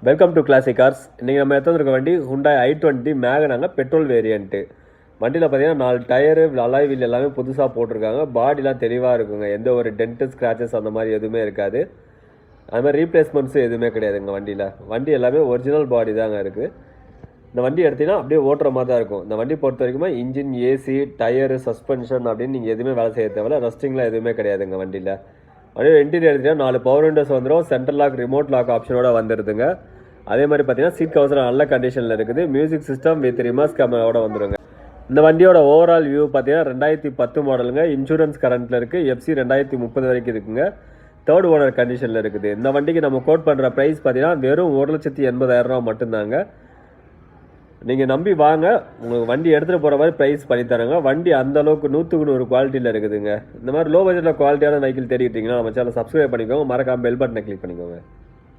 Welcome to classic cars. இன்றைக்கி நம்ம எடுத்துருக்க வண்டி ஹுண்டாய் i20 மேகனாங்க பெட்ரோல் வேரியண்ட்டு. வண்டியில் பார்த்தீங்கன்னா 4 டயரு அலாய் வீல் எல்லாமே புதுசாக போட்டிருக்காங்க. பாடிலாம் தெளிவாக இருக்குங்க. எந்த ஒரு டென்ட்டு ஸ்க்ராச்சஸ் அந்த மாதிரி எதுவுமே இருக்காது. அது மாதிரி ரீப்ளேஸ்மெண்ட்ஸும் எதுவுமே கிடையாதுங்க வண்டியில். வண்டி எல்லாமே ஒரிஜினல் பாடி தாங்க இருக்குது. இந்த வண்டி எடுத்திங்கன்னா அப்படியே ஓட்டுற மாதிரி தான் இருக்கும். இந்த வண்டி பொறுத்த வரைக்கும் இன்ஜின், ஏசி, டயரு, சஸ்பென்ஷன் அப்படின்னு நீங்கள் எதுவுமே வேலை செய்ய தேவையில்ல. ரஸ்டிங்லாம் எதுவுமே கிடையாதுங்க வண்டியில். அப்படியே இன்டீரியர் எடுத்திங்கன்னா 4 பவர் விண்டோஸ் வந்துடும். சென்ட்ரல் லாக், ரிமோட் லாக் ஆப்ஷனோட வந்துடுதுங்க. அதே மாதிரி பார்த்தீங்கன்னா சீட் கவர்ஸ் நல்ல கண்டிஷனில் இருக்குது. மியூசிக் சிஸ்டம் வித் ரிமர்ஸ் கேமராவோட வந்துடுங்க. இந்த வண்டியோட ஓவரால் வியூ பார்த்தீங்கன்னா 2010 மாடலுங்க. இன்சூரன்ஸ் கரண்ட்டில் இருக்குது. FC 2030 வரைக்கும் இருக்குங்க. தேர்ட் ஓனர் கண்டிஷனில் இருக்குது. இந்த வண்டிக்கு நம்ம கோட் பண்ணுற ப்ரைஸ் பார்த்தீங்கன்னா வெறும் 1,80,000 மட்டும்தாங்க. நீங்கள் நம்பி வாங்க, உங்களுக்கு வண்டி எடுத்துகிட்டு போகிற மாதிரி ப்ரைஸ் பண்ணித்தராங்க. வண்டி அந்தளவுக்கு 100க்கு 100 குவாலிட்டியில் இருக்குதுங்க. இந்த மாதிரி லோ பட்ஜெட்டில் குவாலிட்டியான வெஹிக்கிள் தேடிக்கிட்டிங்கன்னா நம்ம சேனல் சப்ஸ்கிரைப் பண்ணிக்கோங்க. மறக்காம பெல் பட்டனை கிளிக் பண்ணிக்கோங்க.